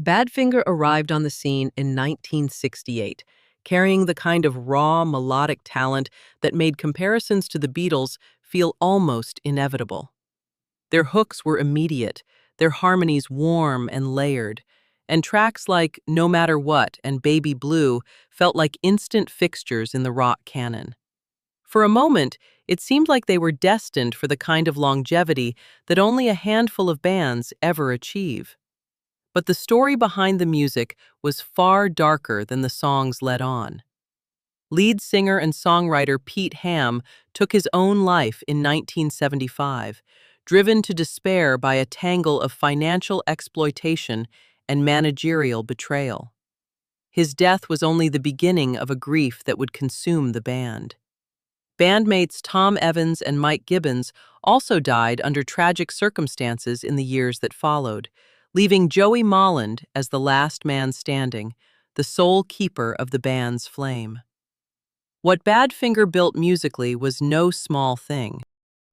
Badfinger arrived on the scene in 1968, carrying the kind of raw, melodic talent that made comparisons to the Beatles feel almost inevitable. Their hooks were immediate, their harmonies warm and layered, and tracks like No Matter What and Baby Blue felt like instant fixtures in the rock canon. For a moment, it seemed like they were destined for the kind of longevity that only a handful of bands ever achieve. But the story behind the music was far darker than the songs let on. Lead singer and songwriter Pete Ham took his own life in 1975, driven to despair by a tangle of financial exploitation and managerial betrayal. His death was only the beginning of a grief that would consume the band. Bandmates Tom Evans and Mike Gibbons also died under tragic circumstances in the years that followed, leaving Joey Molland as the last man standing, the sole keeper of the band's flame. What Badfinger built musically was no small thing.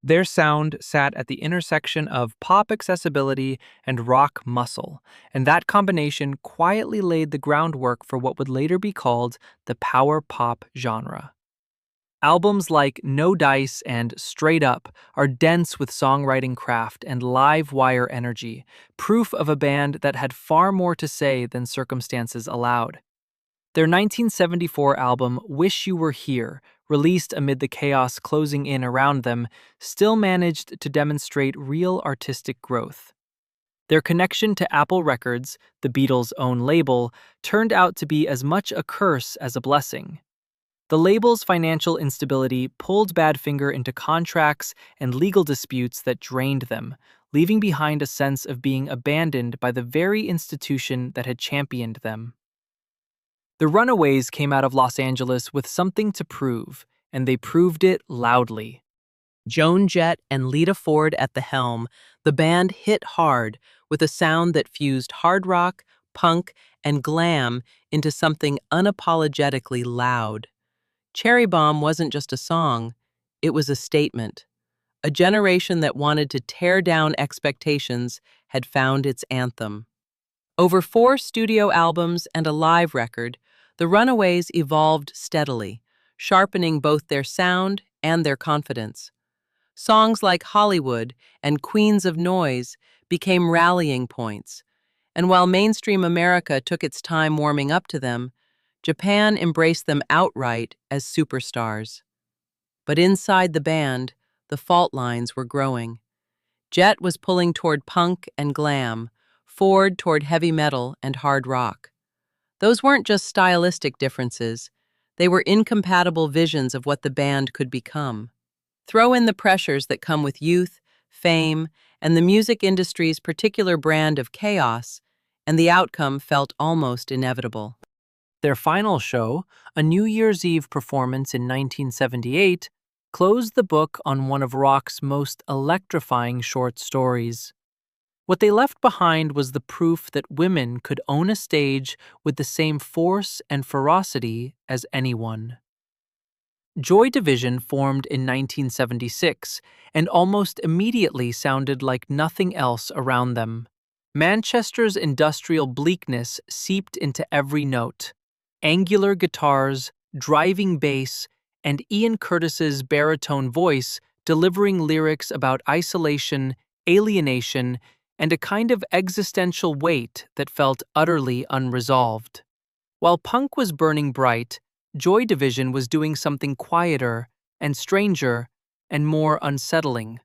Their sound sat at the intersection of pop accessibility and rock muscle, and that combination quietly laid the groundwork for what would later be called the power pop genre. Albums like No Dice and Straight Up are dense with songwriting craft and live wire energy, proof of a band that had far more to say than circumstances allowed. Their 1974 album, Wish You Were Here, released amid the chaos closing in around them, still managed to demonstrate real artistic growth. Their connection to Apple Records, the Beatles' own label, turned out to be as much a curse as a blessing. The label's financial instability pulled Badfinger into contracts and legal disputes that drained them, leaving behind a sense of being abandoned by the very institution that had championed them. The Runaways came out of Los Angeles with something to prove, and they proved it loudly. Joan Jett and Lita Ford at the helm, the band hit hard with a sound that fused hard rock, punk, and glam into something unapologetically loud. Cherry Bomb wasn't just a song, it was a statement. A generation that wanted to tear down expectations had found its anthem. Over 4 studio albums and a live record, the Runaways evolved steadily, sharpening both their sound and their confidence. Songs like Hollywood and Queens of Noise became rallying points, and while mainstream America took its time warming up to them, Japan embraced them outright as superstars. But inside the band, the fault lines were growing. Jett was pulling toward punk and glam, Ford toward heavy metal and hard rock. Those weren't just stylistic differences, they were incompatible visions of what the band could become. Throw in the pressures that come with youth, fame, and the music industry's particular brand of chaos, and the outcome felt almost inevitable. Their final show, a New Year's Eve performance in 1978, closed the book on one of rock's most electrifying short stories. What they left behind was the proof that women could own a stage with the same force and ferocity as anyone. Joy Division formed in 1976 and almost immediately sounded like nothing else around them. Manchester's industrial bleakness seeped into every note. Angular guitars, driving bass, and Ian Curtis's baritone voice delivering lyrics about isolation, alienation, and a kind of existential weight that felt utterly unresolved. While punk was burning bright, Joy Division was doing something quieter and stranger and more unsettling.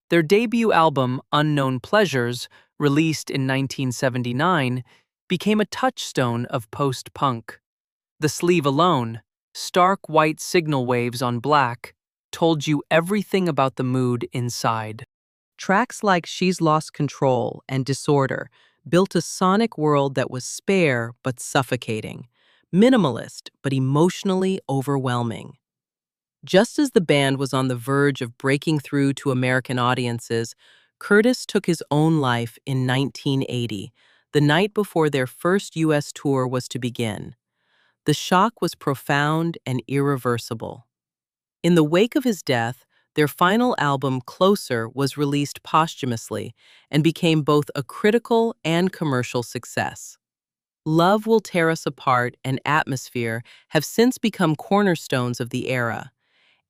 Their debut album, Unknown Pleasures, released in 1979, became a touchstone of post-punk. The sleeve alone, stark white signal waves on black, told you everything about the mood inside. Tracks like She's Lost Control and Disorder built a sonic world that was spare but suffocating, minimalist but emotionally overwhelming. Just as the band was on the verge of breaking through to American audiences, Curtis took his own life in 1980, the night before their first U.S. tour was to begin. The shock was profound and irreversible. In the wake of his death, their final album, Closer, was released posthumously and became both a critical and commercial success. Love Will Tear Us Apart and Atmosphere have since become cornerstones of the era,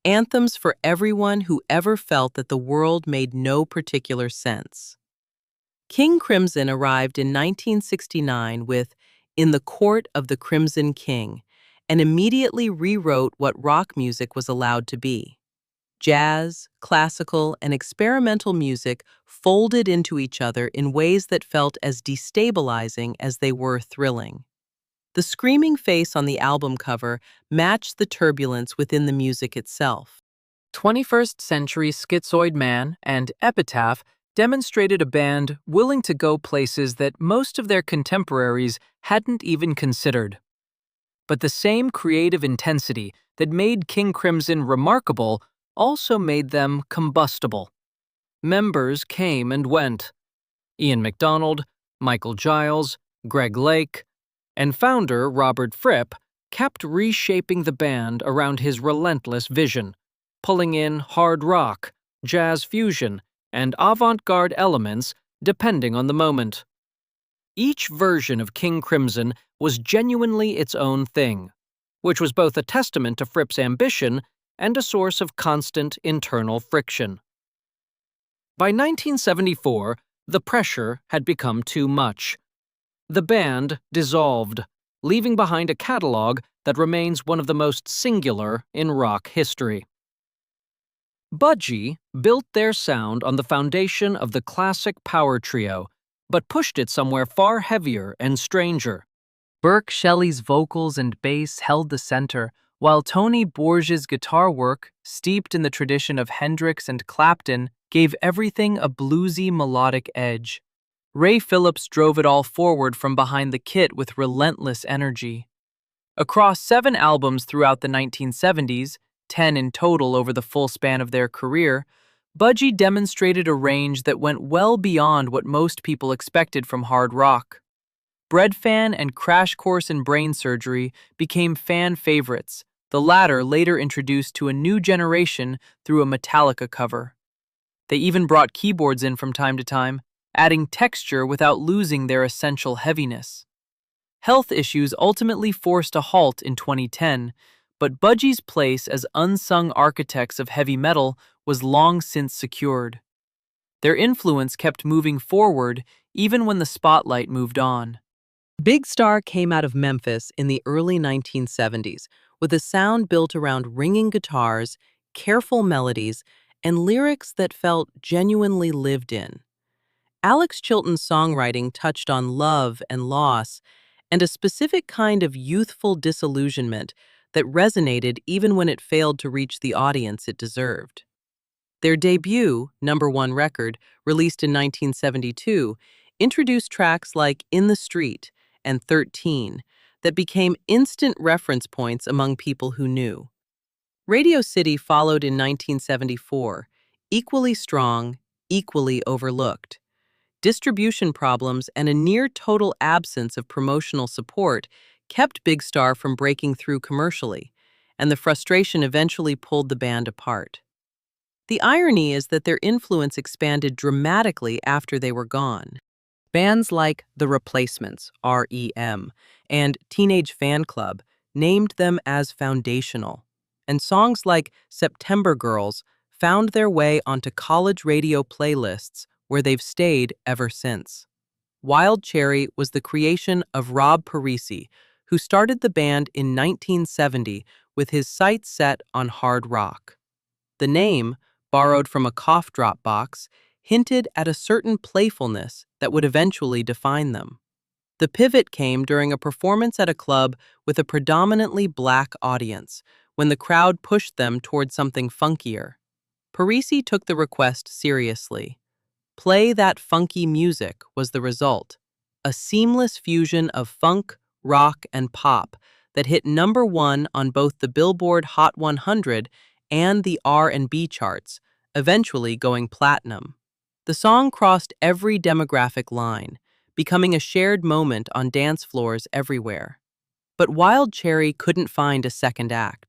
anthems for everyone who ever felt that the world made no particular sense. King Crimson arrived in 1969 with In the Court of the Crimson King and immediately rewrote what rock music was allowed to be. Jazz, classical, and experimental music folded into each other in ways that felt as destabilizing as they were thrilling. The screaming face on the album cover matched the turbulence within the music itself. 21st Century Schizoid Man and Epitaph demonstrated a band willing to go places that most of their contemporaries hadn't even considered. But the same creative intensity that made King Crimson remarkable also made them combustible. Members came and went. Ian MacDonald, Michael Giles, Greg Lake, and founder Robert Fripp kept reshaping the band around his relentless vision, pulling in hard rock, jazz fusion, and avant-garde elements depending on the moment. Each version of King Crimson was genuinely its own thing, which was both a testament to Fripp's ambition and a source of constant internal friction. By 1974, the pressure had become too much. The band dissolved, leaving behind a catalog that remains one of the most singular in rock history. Budgie built their sound on the foundation of the classic power trio, but pushed it somewhere far heavier and stranger. Burke Shelley's vocals and bass held the center, while Tony Borges' guitar work, steeped in the tradition of Hendrix and Clapton, gave everything a bluesy melodic edge. Ray Phillips drove it all forward from behind the kit with relentless energy. Across 7 albums throughout the 1970s, 10 in total over the full span of their career, Budgie demonstrated a range that went well beyond what most people expected from hard rock. Breadfan and Crash Course in Brain Surgery became fan favorites, the latter later introduced to a new generation through a Metallica cover. They even brought keyboards in from time to time, adding texture without losing their essential heaviness. Health issues ultimately forced a halt in 2010, but Budgie's place as unsung architects of heavy metal was long since secured. Their influence kept moving forward even when the spotlight moved on. Big Star came out of Memphis in the early 1970s with a sound built around ringing guitars, careful melodies, and lyrics that felt genuinely lived in. Alex Chilton's songwriting touched on love and loss and a specific kind of youthful disillusionment that resonated even when it failed to reach the audience it deserved. Their debut, #1 record, released in 1972, introduced tracks like In the Street and 13 that became instant reference points among people who knew. Radio City followed in 1974, equally strong, equally overlooked. Distribution problems and a near-total absence of promotional support kept Big Star from breaking through commercially, and the frustration eventually pulled the band apart. The irony is that their influence expanded dramatically after they were gone. Bands like The Replacements, REM, and Teenage Fan Club named them as foundational, and songs like September Girls found their way onto college radio playlists where they've stayed ever since. Wild Cherry was the creation of Rob Parisi, who started the band in 1970 with his sights set on hard rock. The name, borrowed from a cough drop box, hinted at a certain playfulness that would eventually define them. The pivot came during a performance at a club with a predominantly black audience, when the crowd pushed them toward something funkier. Parisi took the request seriously. Play That Funky Music was the result, a seamless fusion of funk, rock, and pop that hit #1 on both the Billboard Hot 100 and the R&B charts, eventually going platinum. The song crossed every demographic line, becoming a shared moment on dance floors everywhere. But Wild Cherry couldn't find a second act.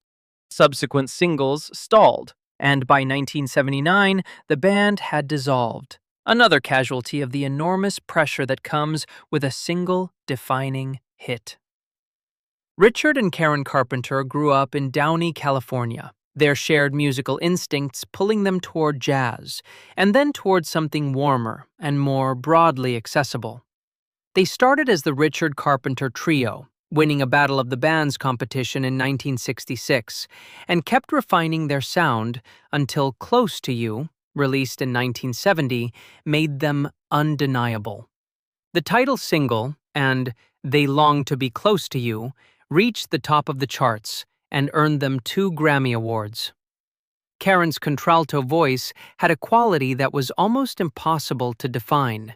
Subsequent singles stalled, and by 1979, the band had dissolved. Another casualty of the enormous pressure that comes with a single defining hit. Richard and Karen Carpenter grew up in Downey, California, their shared musical instincts pulling them toward jazz, and then toward something warmer and more broadly accessible. They started as the Richard Carpenter Trio, winning a Battle of the Bands competition in 1966, and kept refining their sound until Close to You, released in 1970, made them undeniable. The title single and They Long to Be Close to You reached the top of the charts and earned them 2 Grammy Awards. Karen's contralto voice had a quality that was almost impossible to define,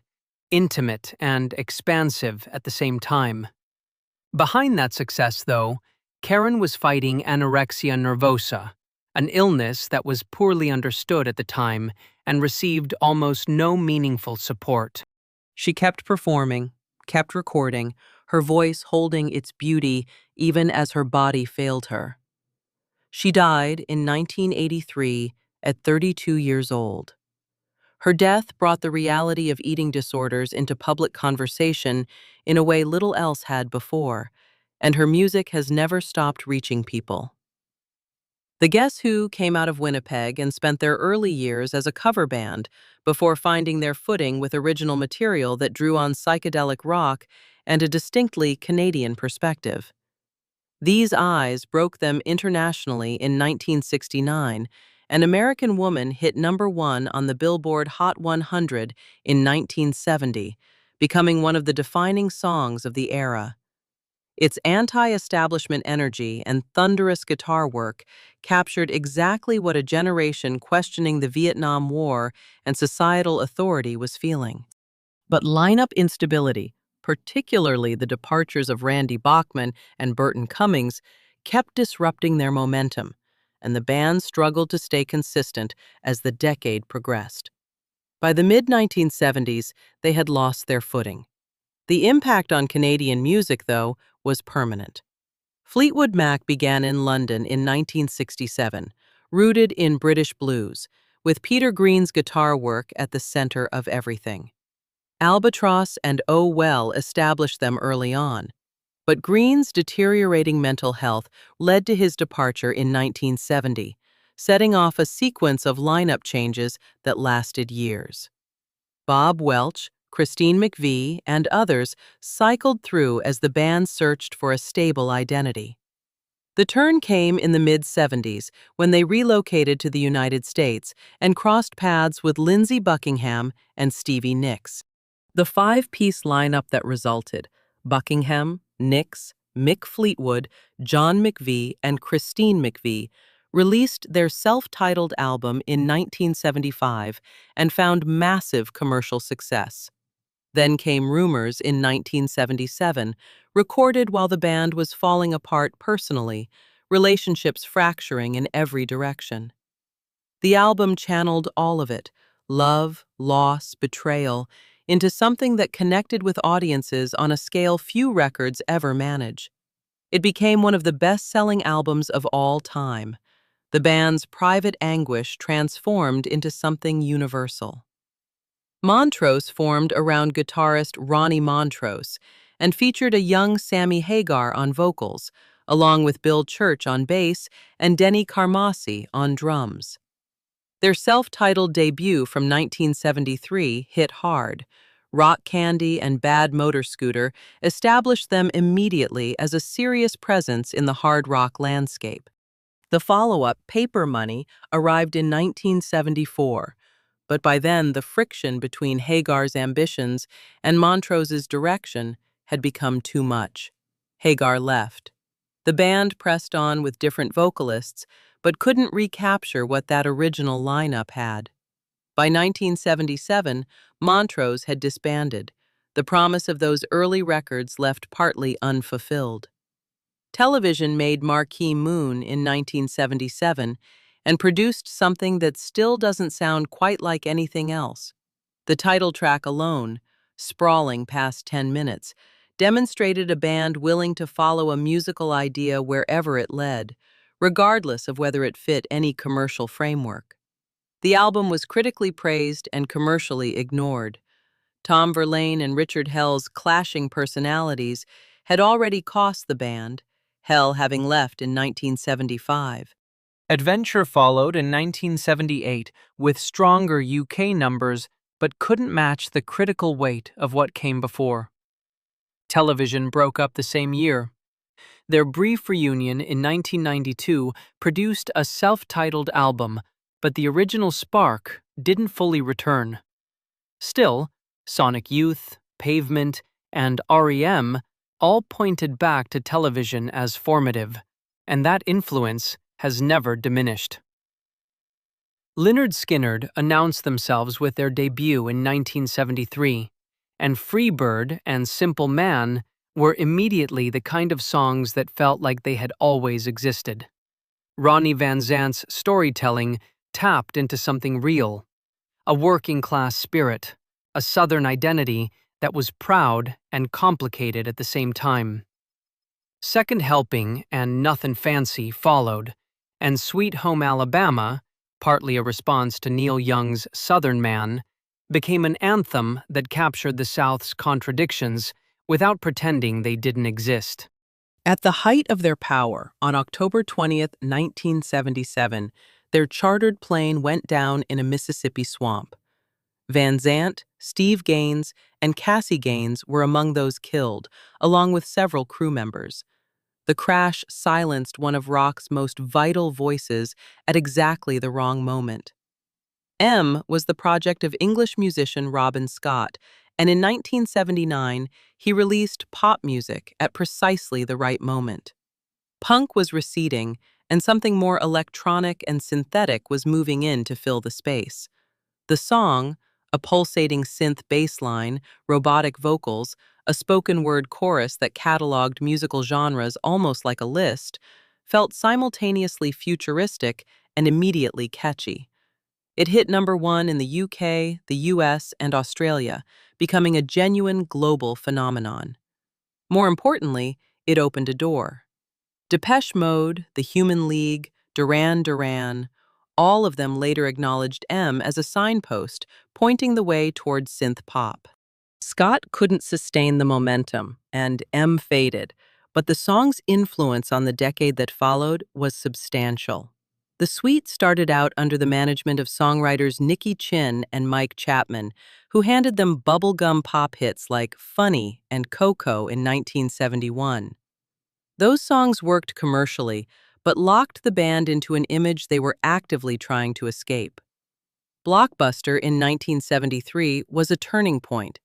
intimate and expansive at the same time. Behind that success, though, Karen was fighting anorexia nervosa, an illness that was poorly understood at the time and received almost no meaningful support. She kept performing, kept recording, her voice holding its beauty even as her body failed her. She died in 1983 at 32 years old. Her death brought the reality of eating disorders into public conversation in a way little else had before, and her music has never stopped reaching people. The Guess Who came out of Winnipeg and spent their early years as a cover band before finding their footing with original material that drew on psychedelic rock and a distinctly Canadian perspective. These Eyes broke them internationally in 1969. An American Woman hit #1 on the Billboard Hot 100 in 1970, becoming one of the defining songs of the era. Its anti-establishment energy and thunderous guitar work captured exactly what a generation questioning the Vietnam War and societal authority was feeling. But lineup instability, particularly the departures of Randy Bachman and Burton Cummings, kept disrupting their momentum, and the band struggled to stay consistent as the decade progressed. By the mid-1970s, they had lost their footing. The impact on Canadian music, though, was permanent. Fleetwood Mac began in London in 1967, rooted in British blues, with Peter Green's guitar work at the center of everything. Albatross and Oh Well established them early on, but Green's deteriorating mental health led to his departure in 1970, setting off a sequence of lineup changes that lasted years. Bob Welch, Christine McVie, and others cycled through as the band searched for a stable identity. The turn came in the mid-70s when they relocated to the United States and crossed paths with Lindsey Buckingham and Stevie Nicks. The 5-piece lineup that resulted, Buckingham, Nicks, Mick Fleetwood, John McVie, and Christine McVie, released their self-titled album in 1975 and found massive commercial success. Then came Rumors in 1977, recorded while the band was falling apart personally, relationships fracturing in every direction. The album channeled all of it, love, loss, betrayal, into something that connected with audiences on a scale few records ever manage. It became one of the best-selling albums of all time. The band's private anguish transformed into something universal. Montrose formed around guitarist Ronnie Montrose and featured a young Sammy Hagar on vocals, along with Bill Church on bass and Denny Carmassi on drums. Their self-titled debut from 1973 hit hard. Rock Candy and Bad Motor Scooter established them immediately as a serious presence in the hard rock landscape. The follow-up, Paper Money, arrived in 1974, but by then the friction between Hagar's ambitions and Montrose's direction had become too much. Hagar left. The band pressed on with different vocalists, but couldn't recapture what that original lineup had. By 1977, Montrose had disbanded. The promise of those early records left partly unfulfilled. Television made Marquee Moon in 1977 and produced something that still doesn't sound quite like anything else. The title track alone, sprawling past 10 minutes, demonstrated a band willing to follow a musical idea wherever it led, regardless of whether it fit any commercial framework. The album was critically praised and commercially ignored. Tom Verlaine and Richard Hell's clashing personalities had already cost the band, Hell having left in 1975. Adventure followed in 1978 with stronger UK numbers but couldn't match the critical weight of what came before. Television broke up the same year. Their brief reunion in 1992 produced a self-titled album, but the original spark didn't fully return. Still, Sonic Youth, Pavement, and REM all pointed back to television as formative, and that influence has never diminished. Lynyrd Skynyrd announced themselves with their debut in 1973, and Freebird and Simple Man were immediately the kind of songs that felt like they had always existed. Ronnie Van Zant's storytelling tapped into something real, a working-class spirit, a Southern identity that was proud and complicated at the same time. Second Helping and Nothin' Fancy followed, and Sweet Home Alabama, partly a response to Neil Young's Southern Man, became an anthem that captured the South's contradictions without pretending they didn't exist. At the height of their power, on October 20th, 1977, their chartered plane went down in a Mississippi swamp. Van Zant, Steve Gaines, and Cassie Gaines were among those killed, along with several crew members. The crash silenced one of rock's most vital voices at exactly the wrong moment. M was the project of English musician Robin Scott, and in 1979, he released pop music at precisely the right moment. Punk was receding, and something more electronic and synthetic was moving in to fill the space. The song, a pulsating synth bass line, robotic vocals, a spoken-word chorus that cataloged musical genres almost like a list, felt simultaneously futuristic and immediately catchy. It hit #1 in the UK, the US, and Australia, becoming a genuine global phenomenon. More importantly, it opened a door. Depeche Mode, The Human League, Duran Duran, all of them later acknowledged M as a signpost, pointing the way toward synth pop. Scott couldn't sustain the momentum, and M faded, but the song's influence on the decade that followed was substantial. The suite started out under the management of songwriters Nicky Chinn and Mike Chapman, who handed them bubblegum pop hits like Funny and Coco in 1971. Those songs worked commercially, but locked the band into an image they were actively trying to escape. Blockbuster in 1973 was a turning point,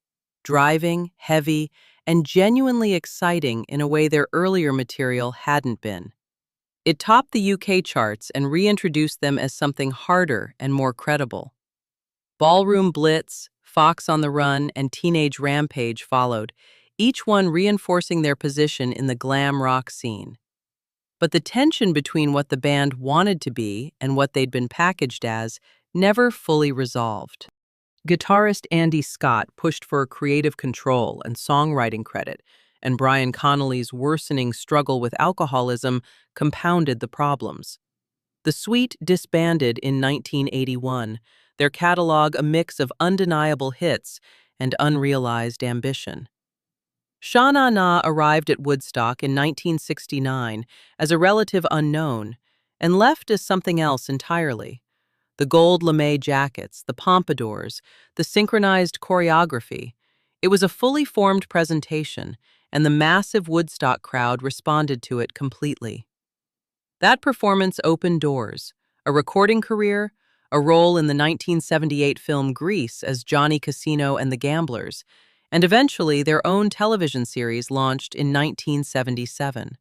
driving, heavy, and genuinely exciting in a way their earlier material hadn't been. It topped the UK charts and reintroduced them as something harder and more credible. Ballroom Blitz, Fox on the Run, and Teenage Rampage followed, each one reinforcing their position in the glam rock scene. But the tension between what the band wanted to be and what they'd been packaged as never fully resolved. Guitarist Andy Scott pushed for creative control and songwriting credit, and Brian Connolly's worsening struggle with alcoholism compounded the problems. The suite disbanded in 1981, their catalog a mix of undeniable hits and unrealized ambition. Sha Na Na arrived at Woodstock in 1969 as a relative unknown and left as something else entirely. The gold lame jackets, the pompadours, the synchronized choreography. It was a fully formed presentation, and the massive Woodstock crowd responded to it completely. That performance opened doors, a recording career, a role in the 1978 film Grease as Johnny Casino and the Gamblers, and eventually their own television series launched in 1977.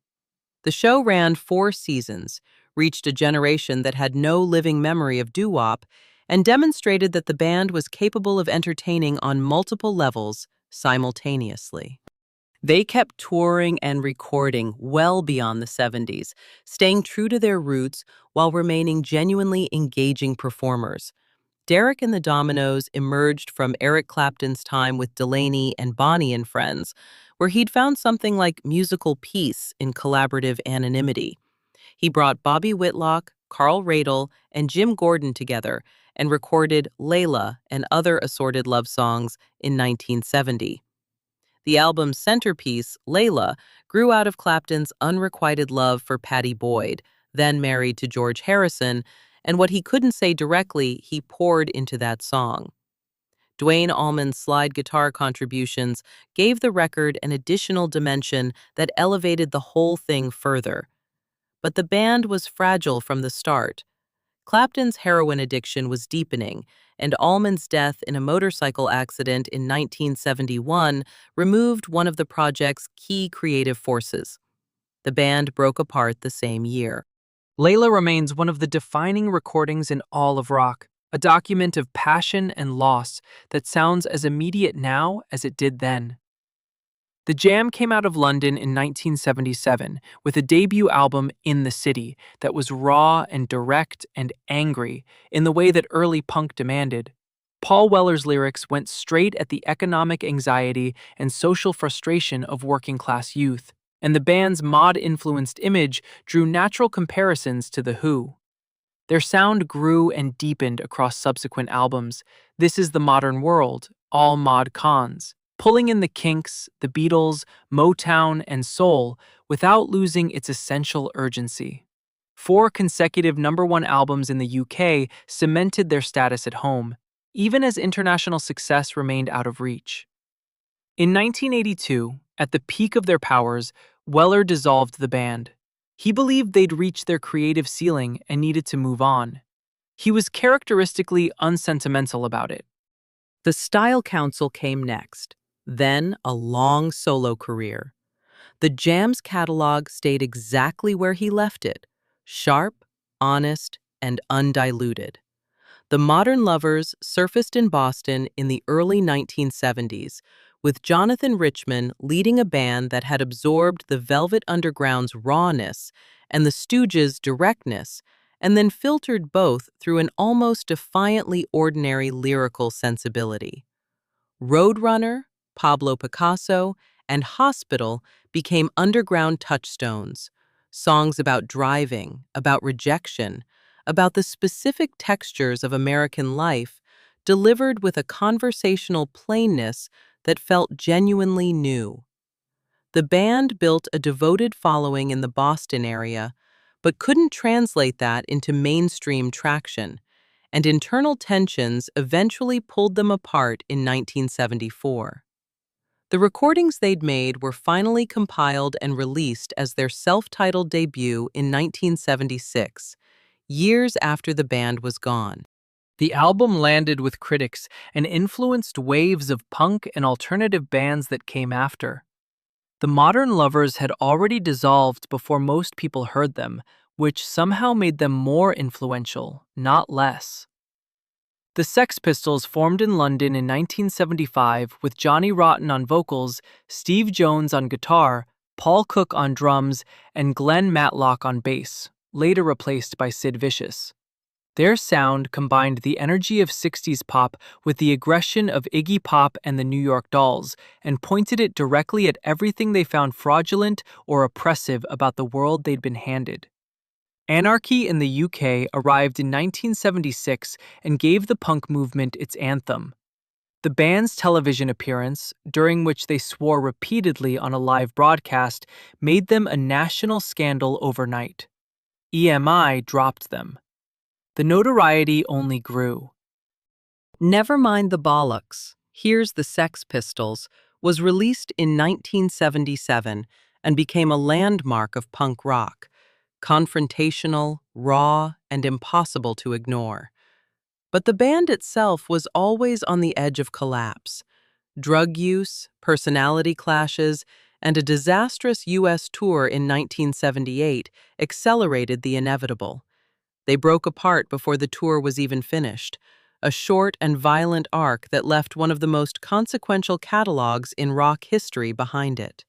The show ran 4 seasons, reached a generation that had no living memory of doo-wop, and demonstrated that the band was capable of entertaining on multiple levels simultaneously. They kept touring and recording well beyond the 70s, staying true to their roots while remaining genuinely engaging performers. Derek and the Dominoes emerged from Eric Clapton's time with Delaney and Bonnie and Friends, where he'd found something like musical peace in collaborative anonymity. He brought Bobby Whitlock, Carl Radle, and Jim Gordon together and recorded Layla and other assorted love songs in 1970. The album's centerpiece, Layla, grew out of Clapton's unrequited love for Pattie Boyd, then married to George Harrison, and what he couldn't say directly, he poured into that song. Duane Allman's slide guitar contributions gave the record an additional dimension that elevated the whole thing further. But the band was fragile from the start. Clapton's heroin addiction was deepening, and Allman's death in a motorcycle accident in 1971 removed one of the project's key creative forces. The band broke apart the same year. Layla remains one of the defining recordings in all of rock, a document of passion and loss that sounds as immediate now as it did then. The Jam came out of London in 1977 with a debut album, In the City, that was raw and direct and angry in the way that early punk demanded. Paul Weller's lyrics went straight at the economic anxiety and social frustration of working-class youth, and the band's mod-influenced image drew natural comparisons to The Who. Their sound grew and deepened across subsequent albums. This Is the Modern World, all mod cons, pulling in the Kinks, the Beatles, Motown, and soul without losing its essential urgency. 4 consecutive #1 albums in the UK cemented their status at home, even as international success remained out of reach. In 1982, at the peak of their powers, Weller dissolved the band. He believed they'd reached their creative ceiling and needed to move on. He was characteristically unsentimental about it. The Style Council came next, then a long solo career. The Jam's catalog stayed exactly where he left it, sharp, honest, and undiluted. The Modern Lovers surfaced in Boston in the early 1970s, with Jonathan Richman leading a band that had absorbed the Velvet Underground's rawness and the Stooges' directness, and then filtered both through an almost defiantly ordinary lyrical sensibility. Roadrunner, Pablo Picasso, and Hospital became underground touchstones, songs about driving, about rejection, about the specific textures of American life, delivered with a conversational plainness that felt genuinely new. The band built a devoted following in the Boston area, but couldn't translate that into mainstream traction, and internal tensions eventually pulled them apart in 1974. The recordings they'd made were finally compiled and released as their self-titled debut in 1976, years after the band was gone. The album landed with critics and influenced waves of punk and alternative bands that came after. The Modern Lovers had already dissolved before most people heard them, which somehow made them more influential, not less. The Sex Pistols formed in London in 1975 with Johnny Rotten on vocals, Steve Jones on guitar, Paul Cook on drums, and Glenn Matlock on bass, later replaced by Sid Vicious. Their sound combined the energy of 60s pop with the aggression of Iggy Pop and the New York Dolls, and pointed it directly at everything they found fraudulent or oppressive about the world they'd been handed. Anarchy in the UK arrived in 1976 and gave the punk movement its anthem. The band's television appearance, during which they swore repeatedly on a live broadcast, made them a national scandal overnight. EMI dropped them. The notoriety only grew. Never Mind the Bollocks, Here's the Sex Pistols, was released in 1977 and became a landmark of punk rock, confrontational, raw, and impossible to ignore. But the band itself was always on the edge of collapse. Drug use, personality clashes, and a disastrous U.S. tour in 1978 accelerated the inevitable. They broke apart before the tour was even finished, a short and violent arc that left one of the most consequential catalogs in rock history behind it.